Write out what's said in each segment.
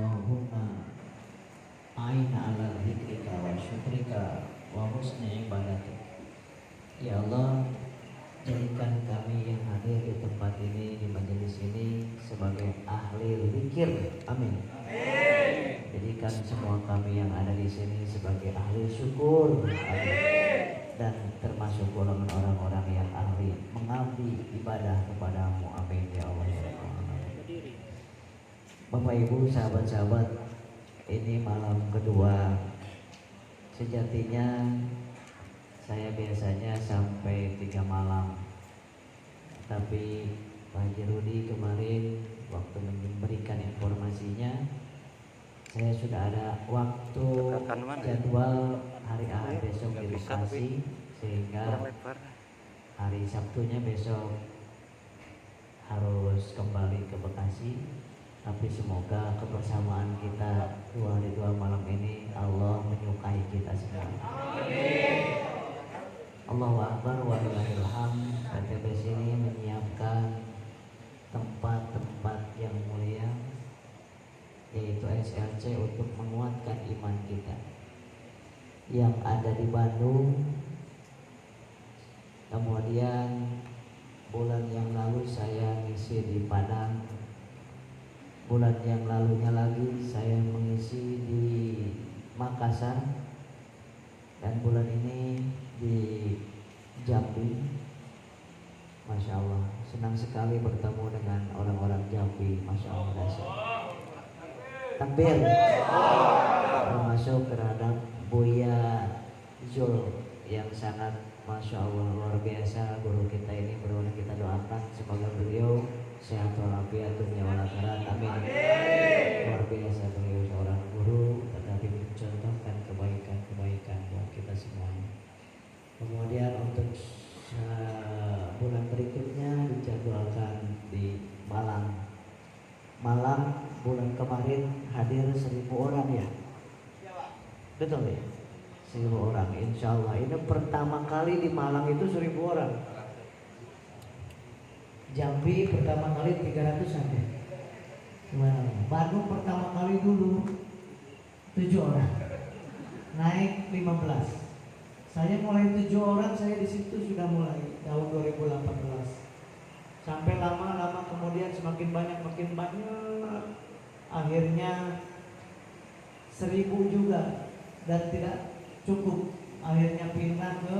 Allahumma a'inna ala dzikrika wa syukrika wa husni ibadatik. Ya Allah, jadikan kami yang hadir di tempat ini, di majelis ini sebagai ahli zikir. Amin. Jadikan semua kami yang ada di sini sebagai ahli syukur. Amin. Dan termasuk golongan orang-orang yang ahli mengabdi ibadah kepadamu. Amin ya Allah ya Rabbal Alamin. Bapak Ibu, sahabat-sahabat, ini malam kedua. Sejatinya saya biasanya sampai 3 malam, tapi Pak Haji Rudi kemarin waktu memberikan informasinya, saya sudah ada waktu jadwal hari Ahad besok di Bekasi, sehingga hari Sabtunya besok harus kembali ke Bekasi. Tapi semoga kebersamaan kita 2 hari 2 malam ini Allah menyukai kita semua. Amin. Allahu Akbar walillahil hamd. PTBS ini menyiapkan tempat-tempat yang mulia, yaitu SLC, untuk menguatkan iman kita yang ada di Bandung. Kemudian bulan yang lalu saya ngisi di Padang. Bulan yang lalunya lagi saya mengisi di Makassar, dan bulan ini di Jambi. Masya Allah, senang sekali bertemu dengan orang-orang Jambi. Masya Allah, dasar takbir. Termasuk terhadap Buya Zul yang sangat Masya Allah luar biasa. Guru kita ini benar-benar kita doakan semoga beliau sehat walafiat dunia wal akhirat. Amin. Luar biasa beliau seorang guru, tetapi mencontohkan kebaikan-kebaikan buat kita semuanya. Kemudian untuk bulan berikutnya dijadwalkan di Malang. Malang bulan kemarin hadir 1.000 orang ya. Betul ya? 1.000 orang. Insya Allah ini pertama kali di Malang itu 1.000 orang. Jambi pertama kali 300-an ya. Bandung pertama kali dulu 7 orang, naik 15. Saya mulai 7 orang, saya di situ sudah mulai tahun 2018. Sampai lama-lama kemudian semakin banyak, makin banyak. Akhirnya 1.000 juga dan tidak cukup. Akhirnya pindah ke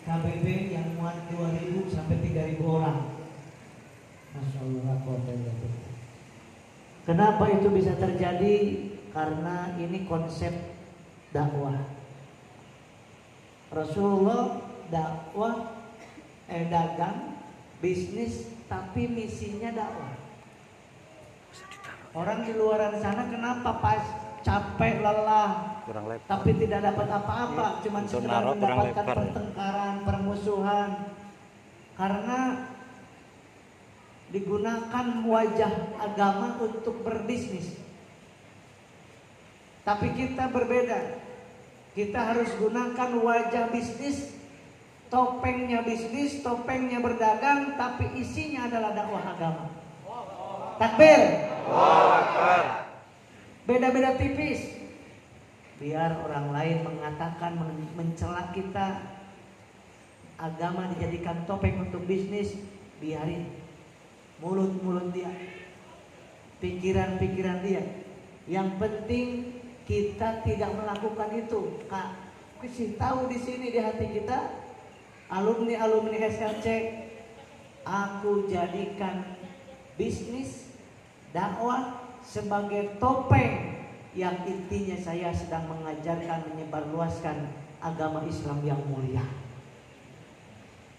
KBB yang muat 2.000 sampai 3.000 orang. Masya Allah. Kenapa itu bisa terjadi? Karena ini konsep dakwah. Rasulullah dakwah, dagang, bisnis, tapi misinya dakwah. Orang di luar sana kenapa pas capek, lelah, tapi tidak dapat apa-apa, cuma sekedar mendapatkan pertengkaran, permusuhan, karena digunakan wajah agama untuk berbisnis. Tapi kita berbeda. Kita harus gunakan wajah bisnis, topengnya bisnis, topengnya berdagang, tapi isinya adalah dakwah agama. Takbir. Beda-beda tipis. Biar orang lain mengatakan, mencela kita, agama dijadikan topeng untuk bisnis, biarin. Mulut-mulut dia, pikiran-pikiran dia. Yang penting kita tidak melakukan itu. Kak, kasih tahu di sini di hati kita, alumni SLC, aku jadikan bisnis dakwah sebagai topeng yang intinya saya sedang mengajarkan, menyebarluaskan agama Islam yang mulia.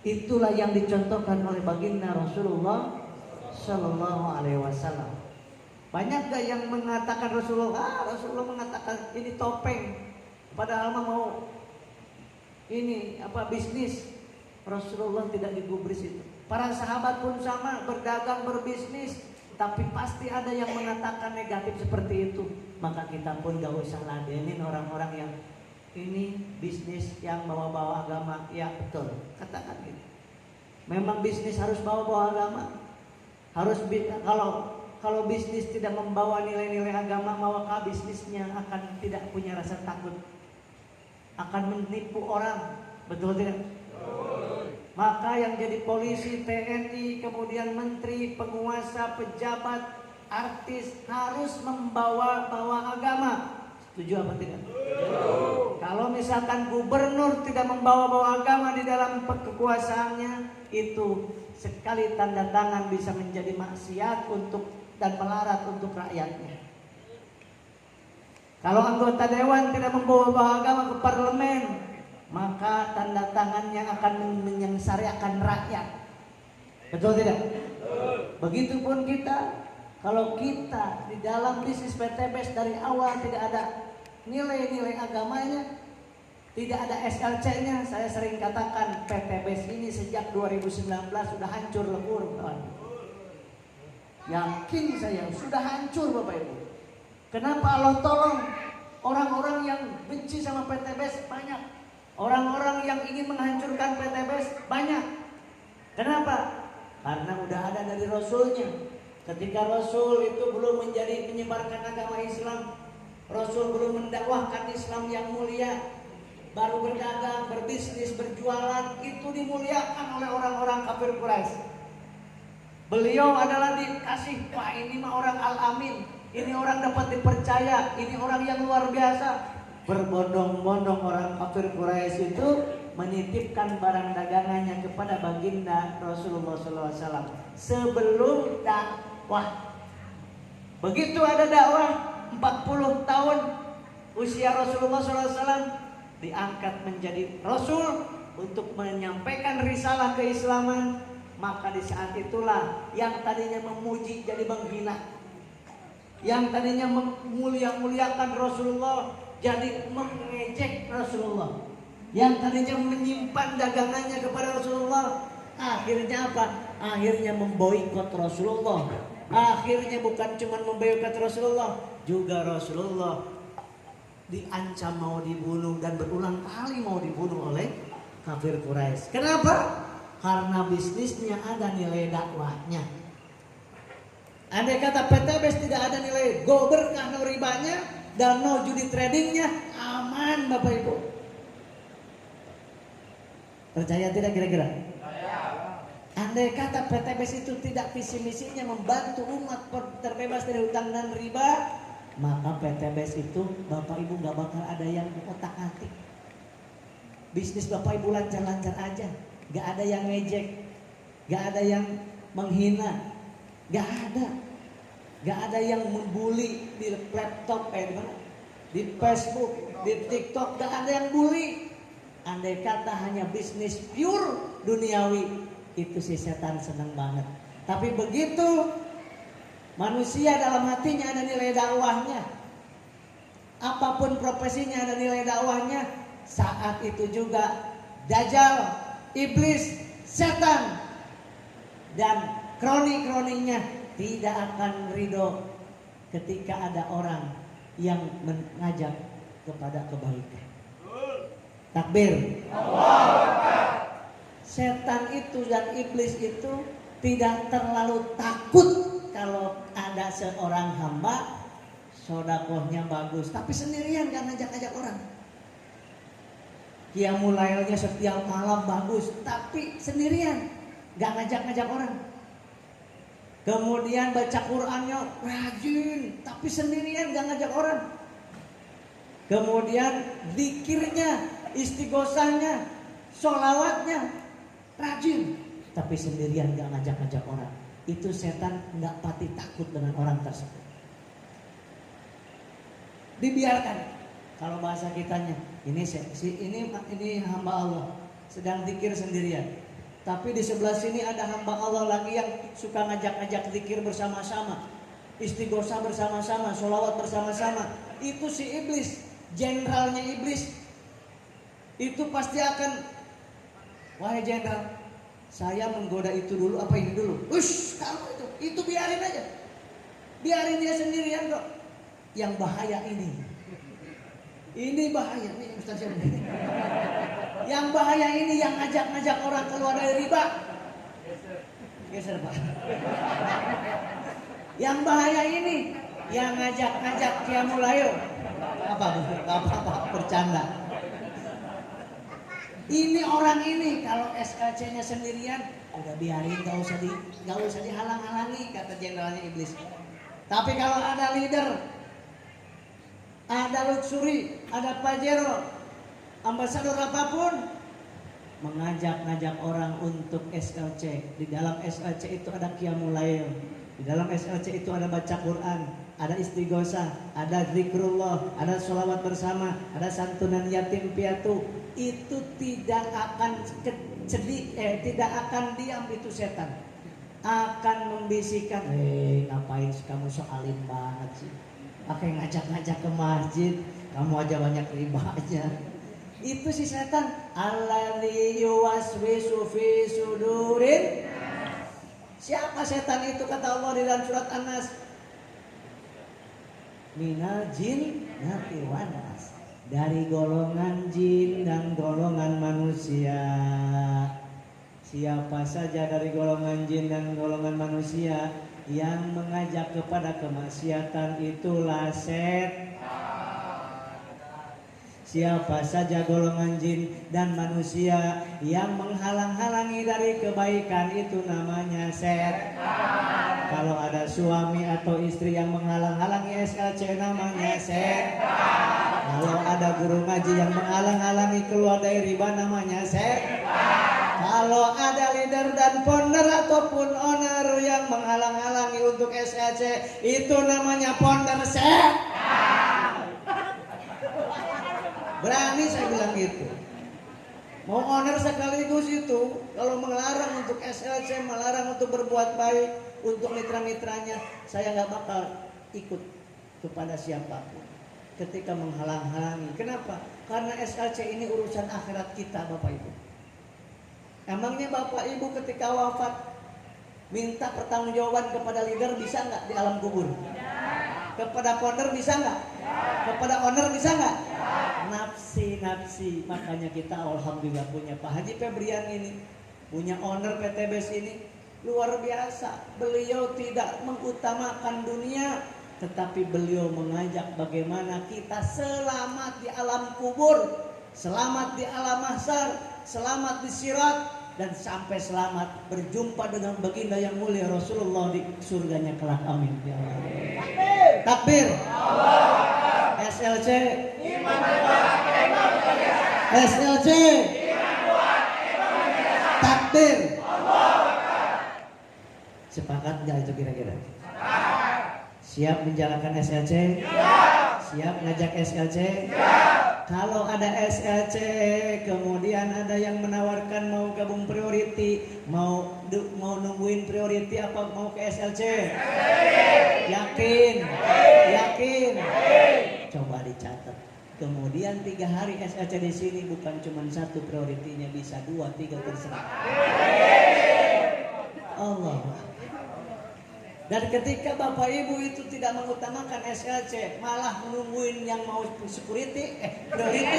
Itulah yang dicontohkan oleh baginda Rasulullah Sallallahu Alaihi Wasallam. Banyak gak yang mengatakan Rasulullah mengatakan ini topeng, padahal mau ini bisnis. Rasulullah tidak digubris itu. Para sahabat pun sama, berdagang, berbisnis, tapi pasti ada yang mengatakan negatif seperti itu. Maka kita pun gak usah ladenin orang-orang yang ini bisnis yang bawa-bawa agama. Ya betul, katakan gitu. Memang bisnis harus bawa-bawa agama. Harus kalau bisnis tidak membawa nilai-nilai agama, maka bisnisnya akan tidak punya rasa takut, akan menipu orang, betul tidak? Maka yang jadi polisi, TNI, kemudian menteri, penguasa, pejabat, artis harus membawa agama. Setuju apa tidak? Kalau misalkan gubernur tidak membawa agama di dalam kekuasaannya, itu sekali tanda tangan bisa menjadi maksiat untuk dan melarat untuk rakyatnya. Kalau anggota dewan tidak membawa agama ke parlemen, maka tanda tangannya akan menyengsarakan rakyat. Betul tidak? Begitupun kita, kalau kita di dalam bisnis PTBS dari awal tidak ada nilai-nilai agamanya, tidak ada SLC-nya, saya sering katakan PTBS ini sejak 2019 sudah hancur lebur, kawan. Yakin saya sudah hancur, Bapak Ibu. Kenapa? Allah tolong, orang-orang yang benci sama PTBS banyak, orang-orang yang ingin menghancurkan PTBS banyak. Kenapa? Karena udah ada dari Rasulnya. Ketika Rasul itu belum menjadi menyebarkan agama Islam, Rasul belum mendakwahkan Islam yang mulia, baru berdagang, berbisnis, berjualan, itu dimuliakan oleh orang-orang kafir Quraisy. Beliau adalah dikasih, wah ini mah orang al-amin, ini orang dapat dipercaya, ini orang yang luar biasa. Berbondong-bondong orang kafir Quraisy itu menitipkan barang dagangannya kepada baginda Rasulullah SAW sebelum dakwah. Begitu ada dakwah 40 tahun usia Rasulullah SAW, diangkat menjadi Rasul untuk menyampaikan risalah keislaman. Maka di saat itulah yang tadinya memuji jadi menghina, yang tadinya memuliakan Rasulullah jadi mengejek Rasulullah, yang tadinya menyimpan dagangannya kepada Rasulullah, akhirnya apa? Akhirnya memboikot Rasulullah. Akhirnya bukan cuma memboikot Rasulullah, juga Rasulullah diancam mau dibunuh dan berulang kali mau dibunuh oleh kafir Quraisy. Kenapa? Karena bisnisnya ada nilai dakwahnya. Andai kata PTBS tidak ada nilai go berkah no ribanya dan no judi tradingnya, aman Bapak Ibu. Percaya tidak kira-kira? Andai kata PTBS itu tidak visi misinya membantu umat terbebas dari hutang dan riba, maka PTBS itu Bapak Ibu gak bakal ada yang otak-atik. Bisnis Bapak Ibu lancar-lancar aja, gak ada yang ngejek, gak ada yang menghina, gak ada yang membuli di laptop, di Facebook, di TikTok, gak ada yang bully. Andai kata hanya bisnis pure duniawi, itu si setan senang banget. Tapi begitu manusia dalam hatinya ada nilai dakwahnya, apapun profesinya ada nilai dakwahnya, saat itu juga Dajjal, iblis, setan dan kroni-kroninya tidak akan ridho ketika ada orang yang mengajak kepada kebaikan. Takbir. Setan itu dan iblis itu tidak terlalu takut kalau ada seorang hamba sodakohnya bagus, tapi sendirian gak ngajak-ngajak orang. Qiyamul lailnya setiap malam bagus, tapi sendirian gak ngajak-ngajak orang. Kemudian baca Qur'annya rajin, tapi sendirian gak ngajak orang. Kemudian zikirnya, istighosahnya, sholawatnya rajin, tapi sendirian gak ngajak-ngajak orang. Itu setan gak pati takut dengan orang tersebut. Dibiarkan. Kalau bahasa kitanya, ini hamba Allah sedang zikir sendirian. Tapi di sebelah sini ada hamba Allah lagi yang suka ngajak-ngajak zikir bersama-sama, istighosah bersama-sama, sholawat bersama-sama. Itu si iblis, jenderalnya iblis. Itu pasti akan, wahai jenderal, saya menggoda itu dulu, apa ini dulu? Ush, kamu itu biarin aja. Biarin dia sendirian kok. Yang bahaya ini bahaya nih Ustaz Syamil. Yang bahaya ini yang ngajak-ngajak orang keluar dari riba. Geser Pak. Yang bahaya ini, yang ngajak-ngajak qiyamul lail. Apa bercanda. Ini orang ini kalau SKC-nya sendirian, udah biarin, gak usah dihalang-halangi, kata jenderalnya iblis. Tapi kalau ada leader, ada luxury, ada pajero, ambasador apapun, mengajak-ngajak orang untuk SLC. Di dalam SLC itu ada qiyamul lail. Di dalam SLC itu ada baca Quran, ada istighosah, ada zikrullah, ada sholawat bersama, ada santunan yatim piatu. Itu tidak akan tidak akan diam itu setan. Akan membisikkan, ngapain kamu so alim banget sih? Pakai ngajak-ngajak ke masjid, kamu aja banyak ribanya. Itu si setan, alladzi yuwaswisu fi sudurin. Siapa setan itu, kata Allah di dalam surat An-Nas? Minal jinnati wan nas. Dari golongan jin dan golongan manusia. Siapa saja dari golongan jin dan golongan manusia yang mengajak kepada kemaksiatan, itulah setan. Siapa saja golongan jin dan manusia yang menghalang-halangi dari kebaikan, itu namanya setan. Kalau ada suami atau istri yang menghalang-halangi SLC, namanya setan. Kalau ada guru ngaji yang menghalang-halangi keluar dari riba, namanya setan. Kalau ada leader dan founder ataupun owner yang menghalang-halangi untuk SLC, itu namanya founder setan. Berani saya bilang gitu. Mau owner sekaligus itu, kalau melarang untuk SLC, melarang untuk berbuat baik untuk mitra-mitranya, saya nggak bakal ikut kepada siapapun ketika menghalang-halangi. Kenapa? Karena SLC ini urusan akhirat kita, Bapak Ibu. Emangnya Bapak Ibu ketika wafat minta pertanggungjawaban kepada leader bisa nggak di alam kubur? Kepada founder bisa nggak? Kepada owner bisa nggak? Nafsi. Makanya kita alhamdulillah punya Pak Haji Febrian ini, punya owner PTBS ini luar biasa. Beliau tidak mengutamakan dunia, tetapi beliau mengajak bagaimana kita selamat di alam kubur, selamat di alam mahsyar, selamat di sirat, dan sampai selamat berjumpa dengan baginda yang mulia Rasulullah di surganya kelak. Amin ya Allah. Takbir. SLC. SLC. Takbir. Sepakat nggak itu kira-kira? Siap menjalankan SLC? Siap ngajak SLC? Kalau ada SLC, kemudian ada yang menawarkan mau gabung priority, mau nungguin priority apa mau ke SLC? Yakin? Coba dicatat. Kemudian 3 hari SLC di sini bukan cuma 1 prioritinya, bisa 2, 3 terserah. Allah. Dan ketika Bapak Ibu itu tidak mengutamakan SLC, malah menungguin yang mau security, priority,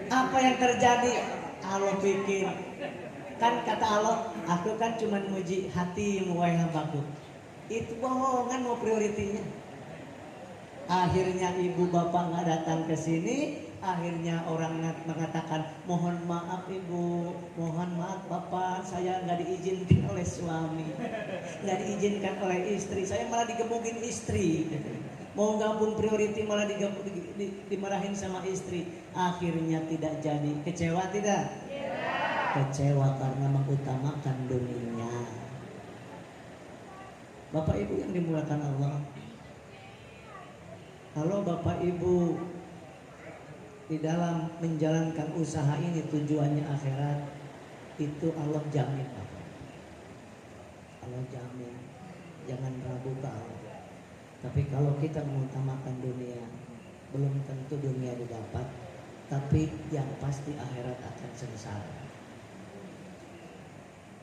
apa yang terjadi? Allah bikin, kan kata Allah, aku kan cuma muji hatimu wahai hambaku. Itu bohongan mau prioritinya. Akhirnya ibu bapak nggak datang ke sini. Akhirnya orang mengatakan, mohon maaf ibu, mohon maaf bapak, saya nggak diizinkan oleh suami, nggak diizinkan oleh istri, saya malah digebukin istri. Mau gabung priority malah dimarahin sama istri. Akhirnya tidak jadi. Kecewa tidak? Kecewa karena mengutamakan dunia. Bapak ibu yang dimuliakan Allah, kalau bapak ibu di dalam menjalankan usaha ini tujuannya akhirat, itu Allah jamin. Allah jamin, jangan ragu ke Allah. Tapi kalau kita mengutamakan dunia, belum tentu dunia didapat, tapi yang pasti akhirat akan sengsara.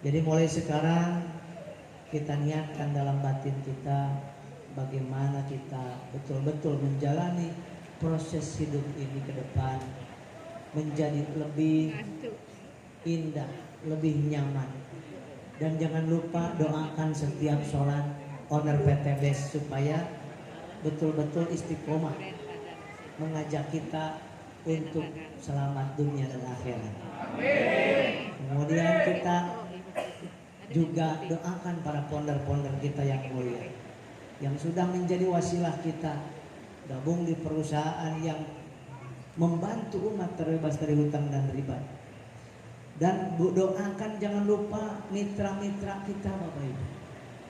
Jadi mulai sekarang kita niatkan dalam batin kita bagaimana kita betul-betul menjalani proses hidup ini ke depan menjadi lebih indah, lebih nyaman. Dan jangan lupa doakan setiap sholat owner PTBS supaya betul-betul istiqomah mengajak kita untuk selamat dunia dan akhirat. Kemudian kita juga doakan para ponder-ponder kita yang mulia, yang sudah menjadi wasilah kita gabung di perusahaan yang membantu umat terbebas dari hutang dan riba. Dan doakan jangan lupa mitra-mitra kita Bapak Ibu.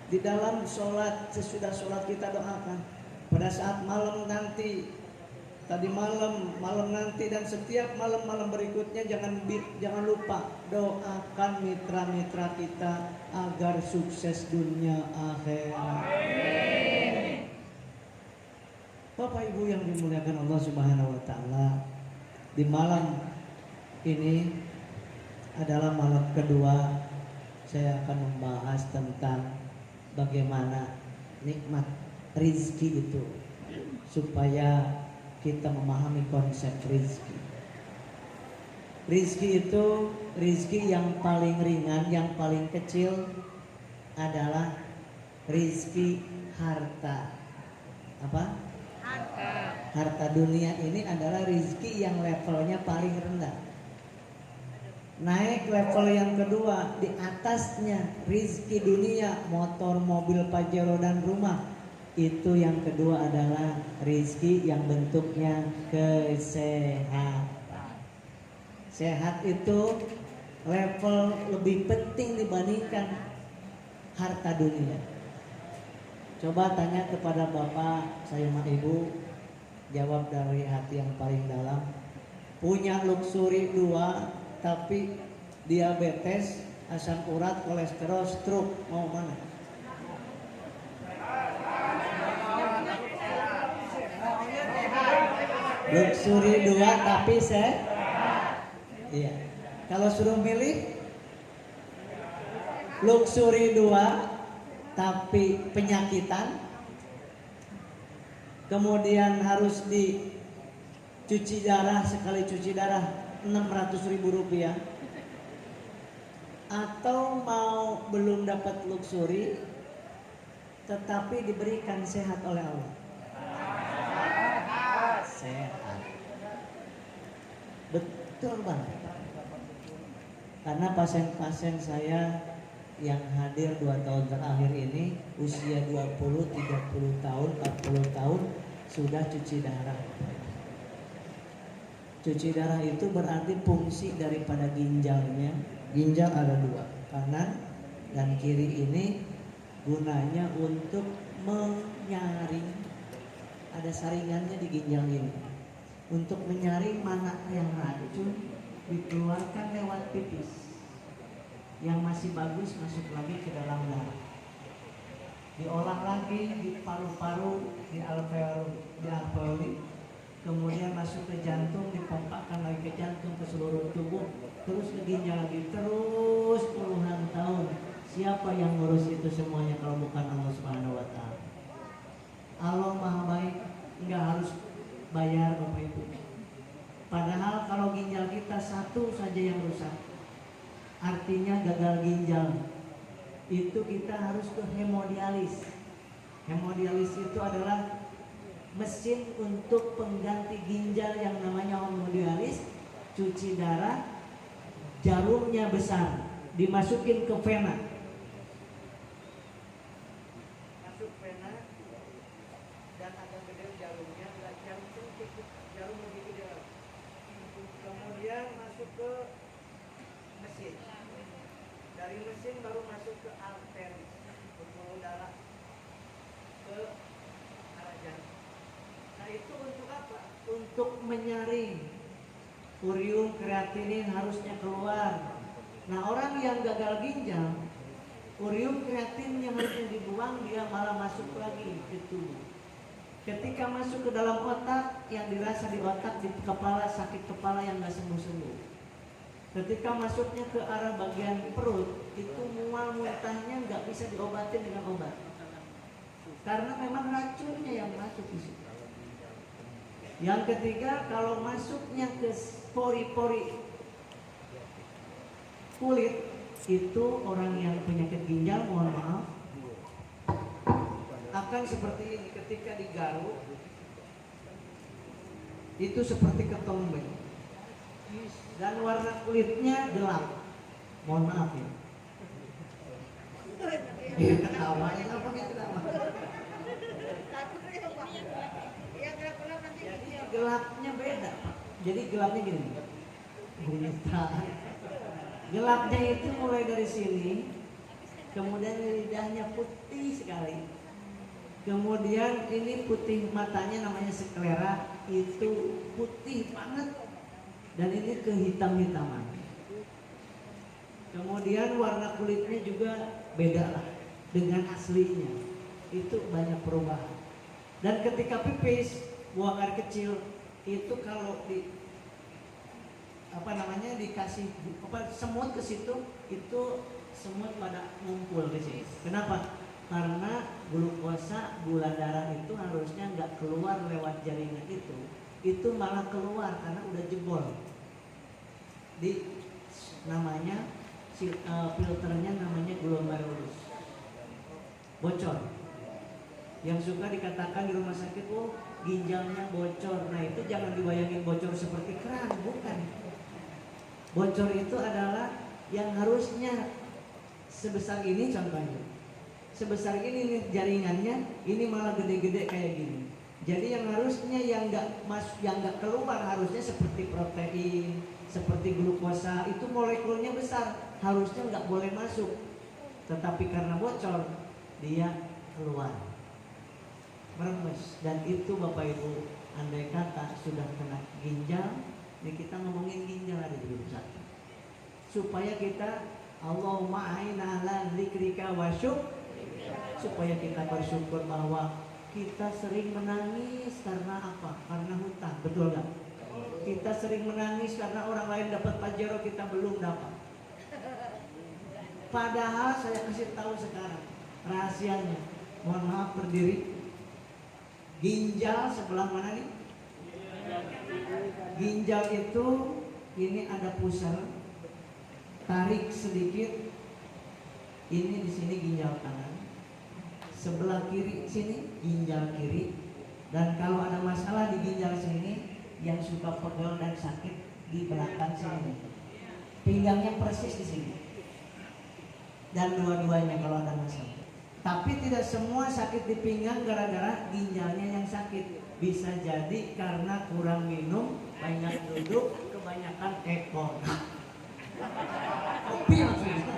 Di dalam sholat, sesudah sholat kita doakan. Pada saat malam nanti, tadi malam nanti dan setiap malam-malam berikutnya jangan lupa doakan mitra-mitra kita agar sukses dunia akhirat. Bapak Ibu yang dimuliakan Allah Subhanahu wa taala, di malam ini adalah malam kedua saya akan membahas tentang bagaimana nikmat rizki itu supaya kita memahami konsep rizki. Rizki itu rizki yang paling ringan, yang paling kecil adalah rizki harta. Apa? Harta dunia ini adalah rizki yang levelnya paling rendah. Naik level yang kedua, di atasnya rizki dunia, motor, mobil, pajero dan rumah. Itu yang kedua adalah rizki yang bentuknya kesehatan. Sehat itu level lebih penting dibandingkan harta dunia. Coba tanya kepada bapak, saya sama ibu, jawab dari hati yang paling dalam. Punya luxury 2 tapi diabetes, asam urat, kolesterol, stroke, mau mana? Luxury 2 tapi iya. Kalau suruh milih luxury 2 tapi penyakitan, kemudian harus dicuci darah, sekali cuci darah 600.000 rupiah, atau mau belum dapat luxury tetapi diberikan sehat oleh Allah. Sehat, betul banget. Karena pasien-pasien saya yang hadir 2 tahun terakhir ini usia 20, 30 tahun, 40 tahun sudah cuci darah. Cuci darah itu berarti fungsi daripada ginjalnya. Ginjal ada 2, kanan dan kiri. Ini gunanya untuk menyaring. Ada saringannya di ginjal ini. Untuk menyaring mana yang racun dikeluarkan lewat pipis. Yang masih bagus masuk lagi ke dalam darah. Diolah lagi di paru-paru, di alveoli. Kemudian masuk ke jantung, dipompakkan lagi ke jantung, ke seluruh tubuh, terus ke ginjal lagi, terus puluhan tahun. Siapa yang ngurus itu semuanya kalau bukan Allah Subhanahu wa taala? Allah Maha Baik, nggak harus bayar Bapak Ibu. Padahal kalau ginjal kita satu saja yang rusak, artinya gagal ginjal, itu kita harus ke hemodialis. Hemodialis itu adalah mesin untuk pengganti ginjal yang namanya hemodialis. Cuci darah, jarumnya besar, dimasukin ke vena, masuk vena dan agak gede jarumnya, nggak jarum sempit, jarum begitu dia. Kemudian masuk ke mesin, dari mesin baru masuk ke arteri, pembuluh darah ke arah jantung. Nah itu untuk apa? Untuk menyaring. Urium, kreatinin harusnya keluar. Nah orang yang gagal ginjal, urium, kreatin yang harusnya dibuang, dia malah masuk lagi ke tubuh. Ketika masuk ke dalam otak, yang dirasa di otak, di kepala, sakit kepala yang gak sembuh-sembuh. Ketika masuknya ke arah bagian perut, itu mual muntahnya gak bisa diobatin dengan obat. Karena memang racunnya yang masuk di situ. Yang ketiga, kalau masuknya ke pori-pori kulit, itu orang yang penyakit ginjal, mohon maaf, akan seperti ini ketika digaruk itu seperti ketombe dan warna kulitnya gelap. Mohon maaf ya. Ketawa ya, apa ketawa? Jadi gelapnya beda, Pak. Jadi gelapnya gini. Gelapnya itu mulai dari sini, kemudian lidahnya putih sekali. Kemudian ini putih matanya namanya sklera, itu putih banget. Dan ini kehitam-hitaman. Kemudian warna kulitnya juga beda lah dengan aslinya. Itu banyak perubahan. Dan ketika pipis, buang air kecil, itu kalau dikasih semut ke situ, itu semut pada ngumpul di sini. Kenapa? Karena glukosa, gula darah itu harusnya nggak keluar lewat jaringan itu malah keluar karena udah jebol. Namanya filternya namanya glomerulus, bocor. Yang suka dikatakan di rumah sakit, oh ginjalnya bocor. Nah itu jangan dibayangin bocor seperti keran, bukan. Bocor itu adalah yang harusnya sebesar ini, contohnya sebesar ini nih jaringannya, ini malah gede-gede kayak gini. Jadi yang harusnya yang nggak keluar harusnya seperti protein, seperti glukosa, itu molekulnya besar, harusnya nggak boleh masuk. Tetapi karena bocor, dia keluar, meremes. Dan itu Bapak Ibu, andai kata sudah kena ginjal, ini kita ngomongin ginjal ada di grup 1. Supaya kita Allahumma a'inna ala dzikrika wa syukrika, supaya kita bersyukur bahwa kita sering menangis karena apa? Karena hutang, betul nggak? Kita sering menangis karena orang lain dapat pajero, kita belum dapat. Padahal saya kasih tahu sekarang rahasianya. Mohon maaf, berdiri. Ginjal sebelah mana nih? Ginjal itu ini ada pusar. Tarik sedikit. Ini di sini ginjal kanan. Sebelah kiri sini ginjal kiri. Dan kalau ada masalah di ginjal sini, yang suka pegel dan sakit di belakang sini, pinggangnya persis di sini. Dan dua-duanya kalau ada masalah. Tapi tidak semua sakit di pinggang gara-gara ginjalnya yang sakit. Bisa jadi karena kurang minum, banyak duduk, kebanyakan ekor. Kopi maksudnya.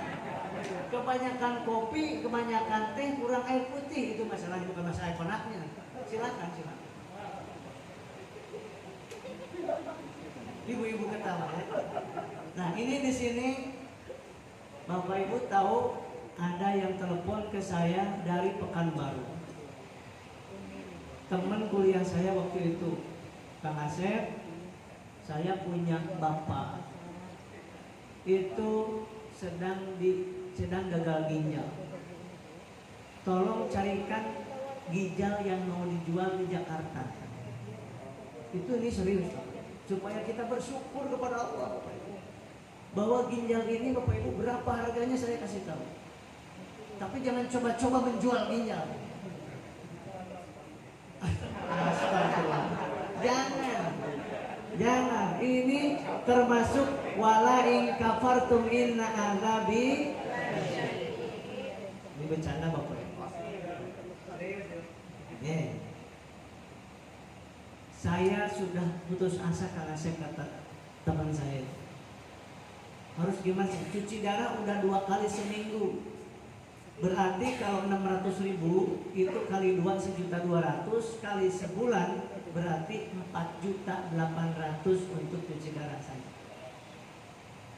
Kebanyakan kopi, kebanyakan teh, kurang air putih, itu masalahnya, bukan masalah konaknya. Silakan. Ibu-ibu ketawa ya. Nah ini di sini Bapak Ibu tahu ada yang telepon ke saya dari Pekanbaru. Teman kuliah saya waktu itu, Kang Asep, saya punya bapak itu sedang gagal ginjal. Tolong carikan ginjal yang mau dijual di Jakarta. Itu ini serius, supaya kita bersyukur kepada Allah, Bapak Ibu, bahwa ginjal ini Bapak Ibu berapa harganya saya kasih tahu. Tapi jangan coba-coba menjual ginjal. Astagfirullah. Jangan. Ini termasuk wala in kafartum inna azabi. Ini bercanda Bapak Ibu. Saya sudah putus asa karena saya kata teman saya, harus gimana? Cuci darah udah 2 kali seminggu. Berarti kalau 600.000 itu kali 2 1.200.000 kali sebulan berarti 4.800.000 untuk cuci darah saya.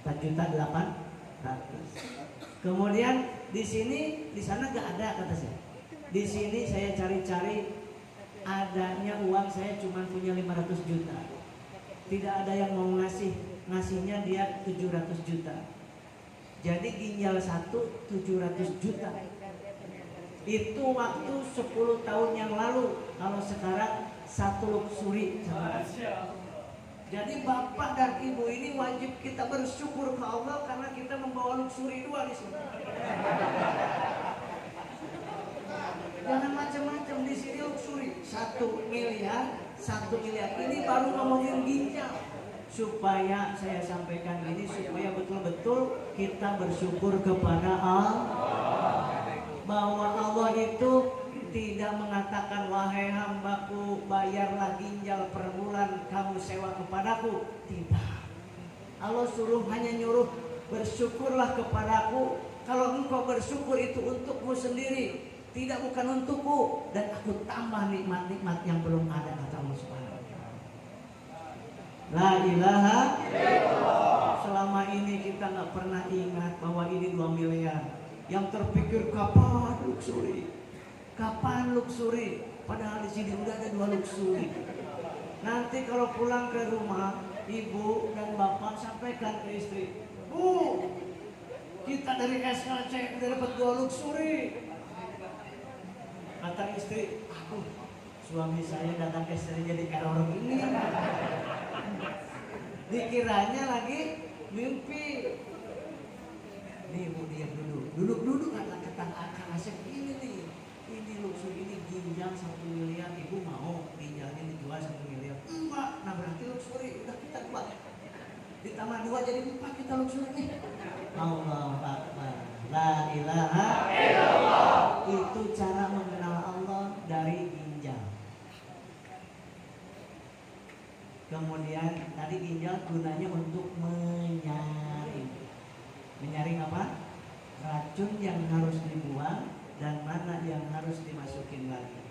4.800.000. Kemudian di sana nggak ada kata saya. Di sini saya cari-cari, adanya uang saya cuma punya 500 juta. Tidak ada yang mau ngasihnya dia 700 juta. Jadi ginjal 1 700 juta. Itu waktu 10 tahun yang lalu. Kalau sekarang 1 luxury. Jadi bapak dan ibu ini wajib kita bersyukur ke Allah karena kita membawa luxury 2 di sini. Jangan macam-macam di sini luxury 1 miliar, 1 miliar. Ini baru ngomongin ginjal. Supaya saya sampaikan ini supaya betul-betul kita bersyukur kepada Allah. Bahwa Allah itu tidak mengatakan wahai hambaku bayarlah ginjal per bulan kamu sewa kepadaku. Tidak. Allah suruh hanya nyuruh bersyukurlah kepadaku. Kalau engkau bersyukur itu untukmu sendiri, tidak bukan untukku, dan aku tambah nikmat-nikmat yang belum ada, kata Allah Subhanahu wa taala. La ilaha illallah. Selama ini kita nggak pernah ingat bahwa ini 2 miliar. Yang terpikir kapan luxury? Kapan luxury? Padahal di sini udah ada 2 luxury. Nanti kalau pulang ke rumah, ibu dan bapak sampaikan ke istri, Bu, kita dari SLC udah dapat 2 luxury. Kata istri, suami saya datang ke istri jadi error ini. Dikiranya lagi mimpi. Nih Bu, diam dulu. Duduk kata-kata akan asik ini nih. Ini luxury, ini ginjal 1 miliar. Ibu mau ginjalnya dijual 1 miliar? Enggak. Nah berarti luxury udah kita 2. Ditambah 2 jadi 4 kita luxury nih. Allahu Akbar. La ilaha illallah. Itu cara mengenal Allah dari ginjal. Kemudian tadi ginjal gunanya untuk menyaring. Menyaring apa? Racun yang harus dibuang dan mana yang harus dimasukin lagi.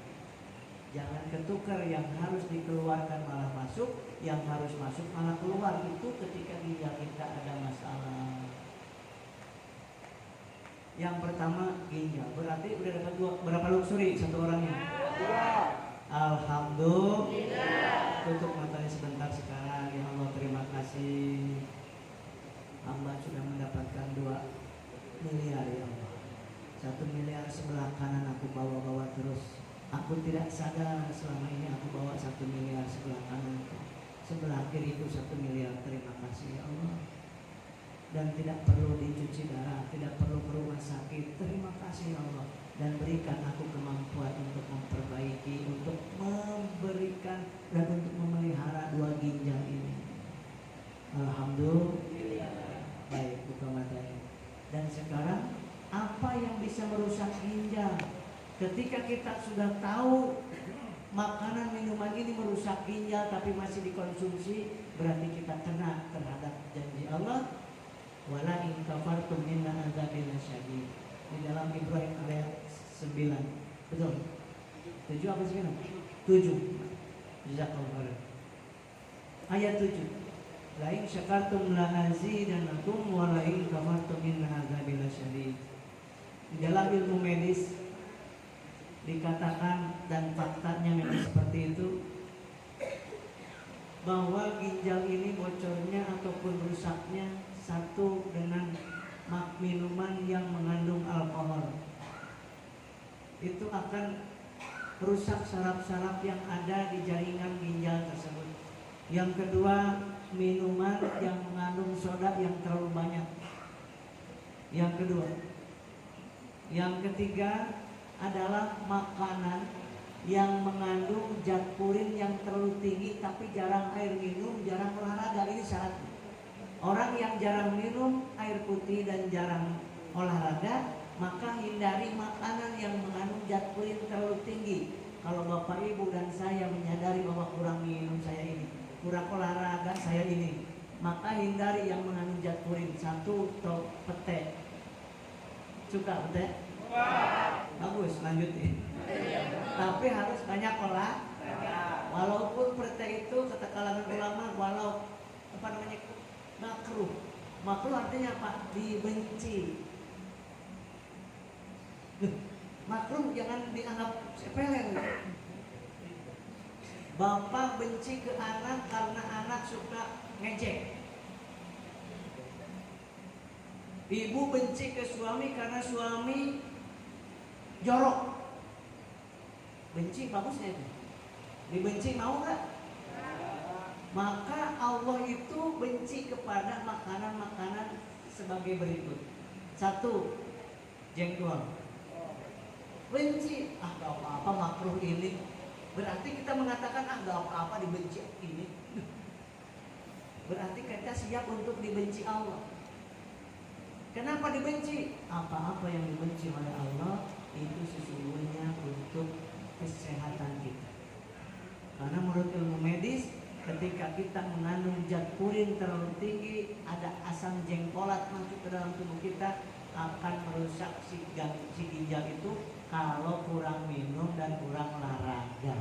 Jangan ketukar, yang harus dikeluarkan malah masuk, yang harus masuk malah keluar. Itu ketika ginjal kita ada masalah. Yang pertama ginjal, berarti udah dapat 2, berapa luxury satu orangnya? 2. Alhamdulillah. Tutup matanya sebentar sekarang. Ya Allah, terima kasih. Hamba sudah mendapatkan 2 miliar ya Allah. 1 miliar sebelah kanan aku bawa-bawa terus. Aku tidak sadar selama ini aku bawa 1 miliar sebelah kanan. Sebelah kiri itu 1 miliar. Terima kasih ya Allah. Dan tidak perlu dicuci darah, tidak perlu ke rumah sakit. Terima kasih ya Allah. Dan berikan aku kemampuan untuk memperbaiki, untuk memberikan dan untuk memelihara 2 ginjal ini. Alhamdulillah. Baik, buka matanya. Dan sekarang apa yang bisa merusak ginjal? Ketika kita sudah tahu makanan minuman ini merusak ginjal tapi masih dikonsumsi, berarti kita kena terhadap janji Allah. Wala in kafartum inna adzabi lasyadid. Di dalam Ibrahim ayat 9. Betul? 7 apa 9? 7. Jazakallahu. Ayat 7. La in syakartum la azidannakum wa la in kafartum inna adzabi lasyadid. Di dalam ilmu medis dikatakan dan faktanya memang seperti itu, bahwa ginjal ini bocornya ataupun rusaknya satu dengan minuman yang mengandung alkohol. Itu akan rusak saraf-saraf yang ada di jaringan ginjal tersebut. Yang kedua, minuman yang mengandung soda yang terlalu banyak. Yang kedua. Yang ketiga adalah makanan yang mengandung zat purin yang terlalu tinggi tapi jarang air minum, jarang olahraga. Ini syaratnya. Orang yang jarang minum air putih dan jarang olahraga, maka hindari makanan yang mengandung zat purin terlalu tinggi. Kalau Bapak Ibu dan saya menyadari bahwa kurang minum saya ini, kurang olahraga saya ini, maka hindari yang mengandung zat purin. 1, pete. Suka pete? Bagus, lanjutin. Tapi harus banyak olahraga. Walaupun pete itu kata kalangan ulama, walau makruh. Makruh artinya apa? Dibenci. Makruh jangan dianggap sepele. Bapak benci ke anak karena anak suka ngejek. Ibu benci ke suami karena suami jorok. Benci bagusnya itu. Dibenci mau nggak? Maka Allah itu benci kepada makanan-makanan sebagai berikut. 1, jengkol. Benci, gak apa-apa makruh ini. Berarti kita mengatakan gak apa-apa dibenci ini. Berarti kita siap untuk dibenci Allah. Kenapa dibenci? Apa-apa yang dibenci oleh Allah itu sesungguhnya untuk kesehatan kita. Karena menurut ilmu medis, ketika kita mengandung zat purin terlalu tinggi, ada asam jengkolat masuk ke dalam tubuh kita, akan merusak si ginjal itu kalau kurang minum dan kurang olahraga.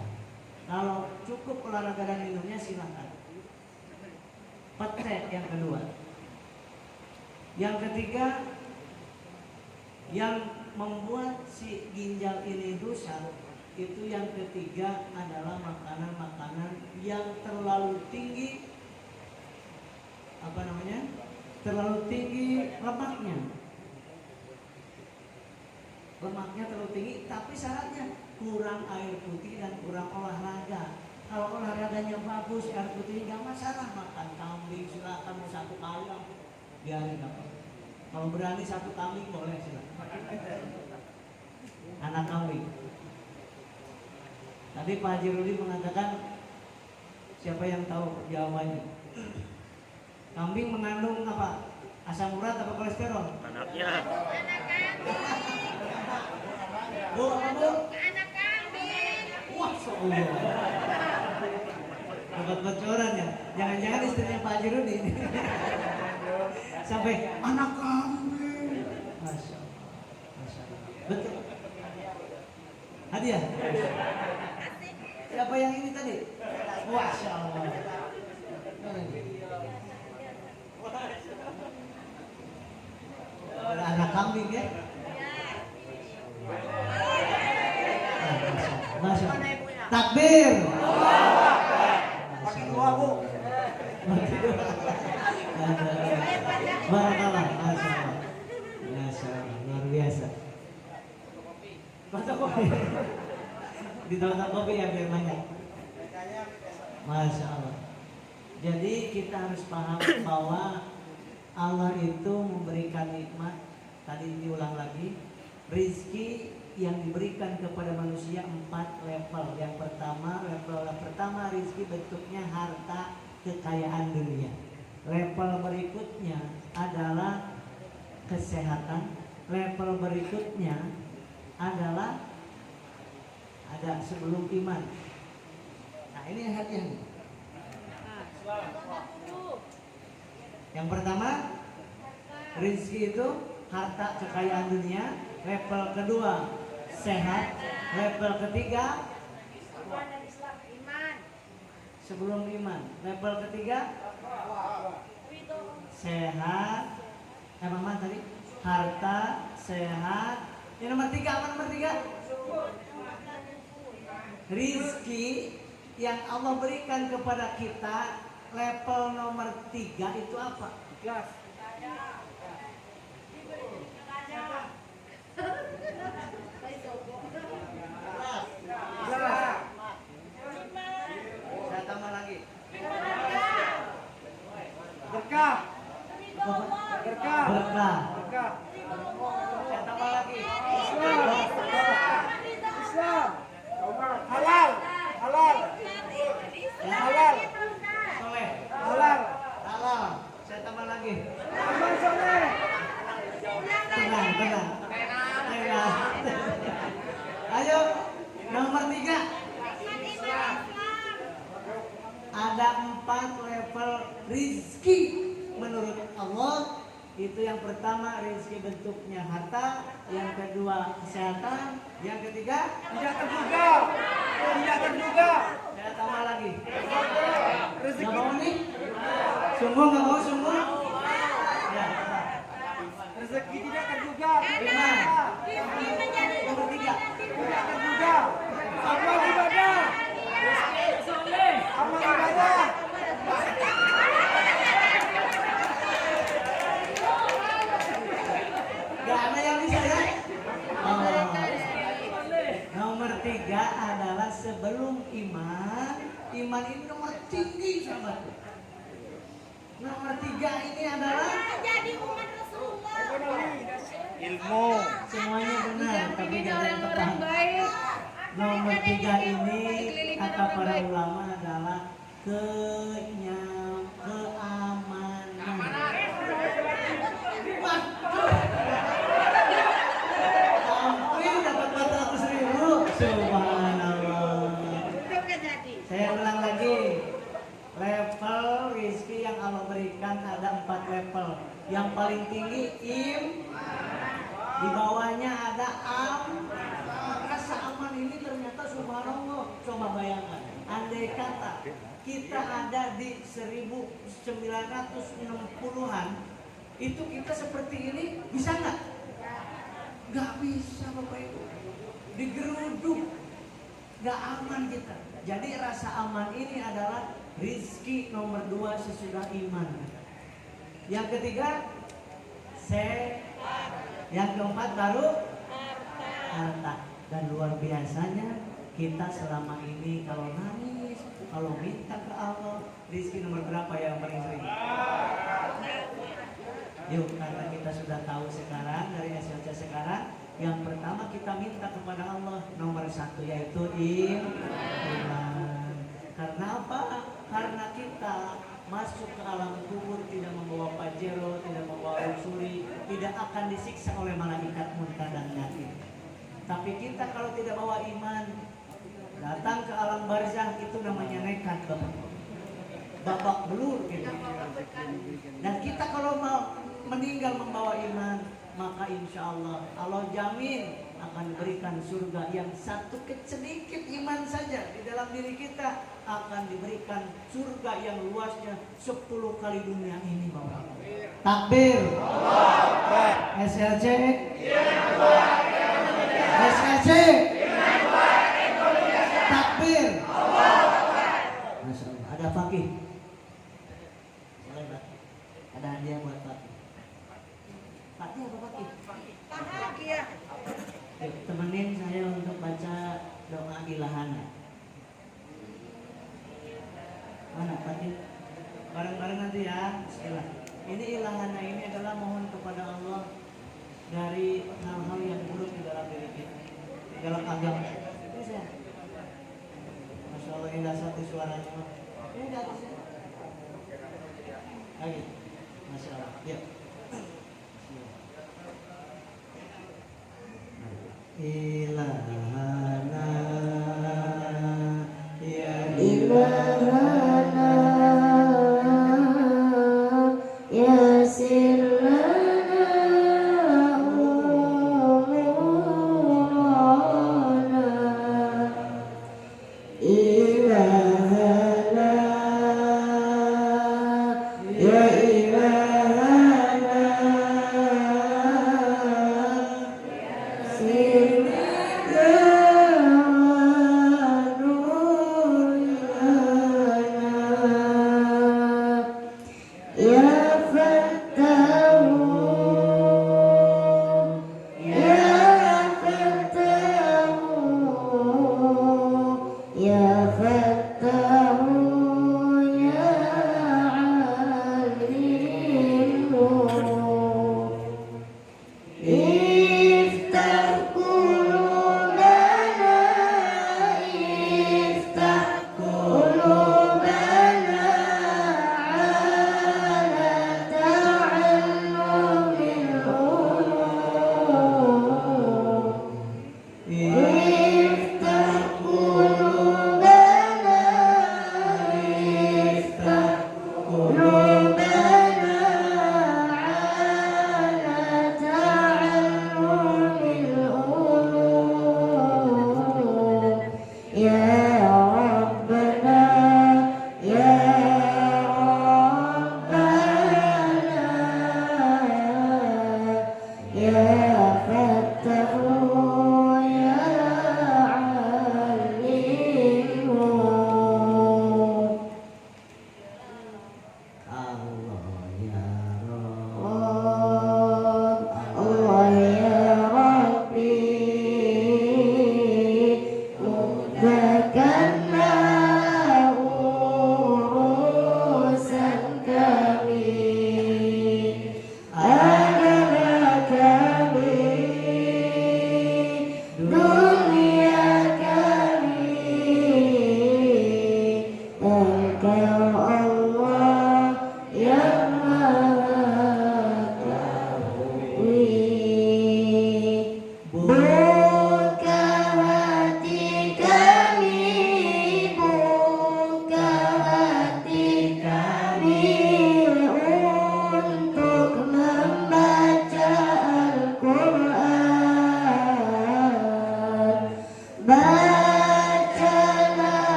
Kalau cukup olahraga dan minumnya silakan. Pete yang kedua. Yang ketiga, yang membuat si ginjal ini rusak, itu yang ketiga adalah makanan-makanan yang terlalu tinggi terlalu tinggi lemaknya. Lemaknya terlalu tinggi, tapi syaratnya kurang air putih dan kurang olahraga. Kalau olahraganya bagus, air putih nggak masalah. Makan kambing silakan, mau 1 kali biarin apa. Kalau berani 1 kambing boleh silakan. Anak kambing. Tadi Pak Haji Rudi mengatakan, siapa yang tahu jawabannya? Kambing mengandung apa? Asam urat apa kolesterol? Anaknya. Bu, apa bu? Anak kambing. Wah, Allah. Dapat bocoran ya? Jangan-jangan istrinya Pak Haji Rudi ini. Sampai anak kambing. Masya Allah. Masya Allah. Betul. Hadiah. Siapa yang ini tadi? Masya Allah. Ada anak kambing ya? Masya Allah. Takbir. Pakai 2 bu. Barakallah. Masya Allah. Masya Allah. Luar biasa. Fotokopi. Di tempat kopi ya biar banyak. Masya Allah. Jadi kita harus paham bahwa Allah itu memberikan nikmat. Tadi diulang lagi, rizki yang diberikan kepada manusia 4 level. Yang pertama, level pertama rizki bentuknya harta kekayaan dunia. Level berikutnya adalah kesehatan. Level berikutnya adalah ada sebelum iman. Nah ini hadiahnya. Yang pertama, rizki itu harta kekayaan dunia. Level kedua, sehat. Level ketiga, sebelum iman. Level ketiga, sehat. Apa mana tadi? Harta, sehat. Yang nomor 3 apa nomor 3? Rizki yang Allah berikan kepada kita. Level nomor 3 itu apa? Gas. Saya tambah lagi. Berkah. Berkah. Berkah. Berkah. Saya tambah lagi. Islam. Islam. Halal. Halal. Halal. Soleh. Halal. Halal. Saya tambah lagi. Amal soleh. Tenang, tenang. Tenang. Ayo, nomor 3. Ada 4 level rizki menurut Allah. Itu yang pertama rizki bentuknya harta, yang kedua kesehatan, yang ketiga Tidak terduga. Tidak terduga. saya tambah lagi. Rezeki. Nggak mau nih? Sungguh nggak mau sungguh? Ya. Rezeki tidak terduga. Iman. Nomor 3. Tidak terduga. Amal ibadah. Amal ibadah. Gak ada yang bisa ya? Oh. Nomor 3 adalah sebelum iman iman ini nomor tinggi sahabat. Nomor 3 ini adalah Jadi umat Rasulullah. Ilmu. semuanya benar, tapi jangan tepat. baik. Nomor 3 ini kata para ulama adalah keamanan. Sampai dapat 400.000. Subhanallah. Saya ulang lagi. Level rizki yang Allah berikan ada 4 level. Yang paling tinggi di bawahnya ada rasa aman ini ternyata subhanallah. Coba bayangkan, andai kata kita ada di 1960-an, itu kita seperti ini, bisa nggak? Nggak bisa Bapak Ibu. Digeruduk, nggak aman kita. Jadi rasa aman ini adalah rizki nomor 2 sesudah iman. Yang ketiga, yang keempat baru harta. Dan luar biasanya kita selama ini kalau nangis, kalau minta ke Allah, rizki nomor berapa yang paling sering? Yuk, karena kita sudah tahu sekarang dari SLC sekarang, yang pertama kita minta kepada Allah nomor 1 yaitu iman. Karena apa? Karena kita masuk ke alam kubur tidak membawa pajero, tidak membawa unsuri, tidak akan disiksa oleh malaikat munkar dan nakir. Tapi kita kalau tidak bawa iman, datang ke alam barzah itu namanya nekat babak belur gitu. Dan kita kalau mau meninggal membawa iman, maka insya Allah jamin akan berikan surga yang sedikit iman saja di dalam diri kita akan diberikan surga yang luasnya 10 kali dunia ini Bapak. Takbir. SLC. SLC. Takbir. Masya Allah. Ada Fakih. Boleh Pak. Ada hadiah buat Fakih. Fakih apa Fakih? Bahagia. Yuk, temenin saya untuk baca doa ilahana. Mana Fakih? Bareng-bareng nanti ya. Bismillah. Ini ilahana ini adalah mohon kepada Allah dari hal-hal yang buruk di dalam diri kita, di dalam agama. Bisa. Masya Allah indah satu suaranya. Ini di atas ya. Lagi. Masya Allah. Yuk. Ilahana ya ilahana yasir lana umurana ilahana ya ilahana yasir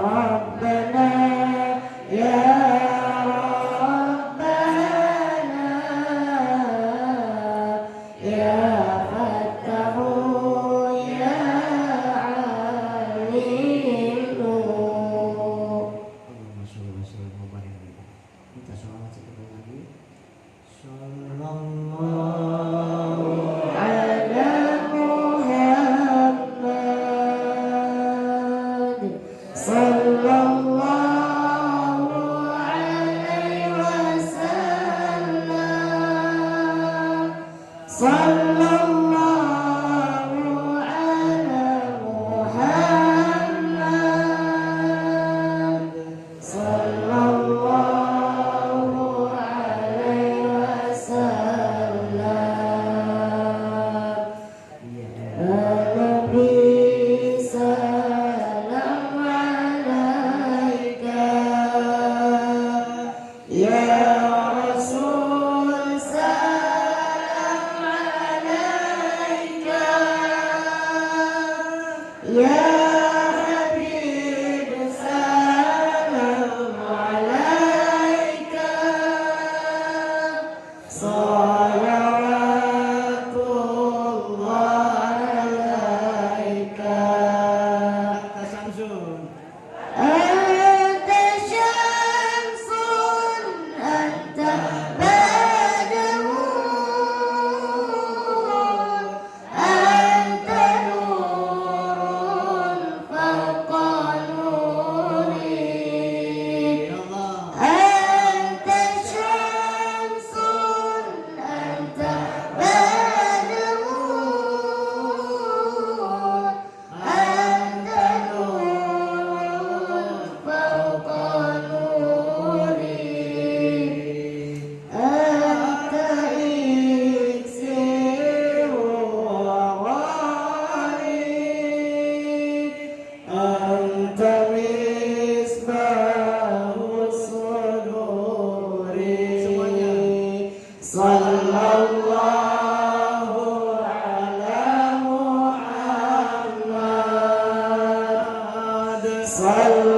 ربنا يا ربنا يا فتح يا عليم. Allahumma sholli wa sallim wa barik alaihi. Kita sholawat sekali lagi. Sallallahu على محمد صلى الله عليه وسلم صلى الله على محمد صلى الله عليه وسلم. Nabi salam alaika ya Rasul salam alaika ya Habib salam alaika salawatullah alaika. Anta Samsun. أنت شمس أنت بدر أنت نور فوق نوري. Ya Allah. أنت شمس أنت بدر أنت نور فوق نوري. أنت إكسير وغالي أنت مصباح الصدور. صلى الله على محمد صلى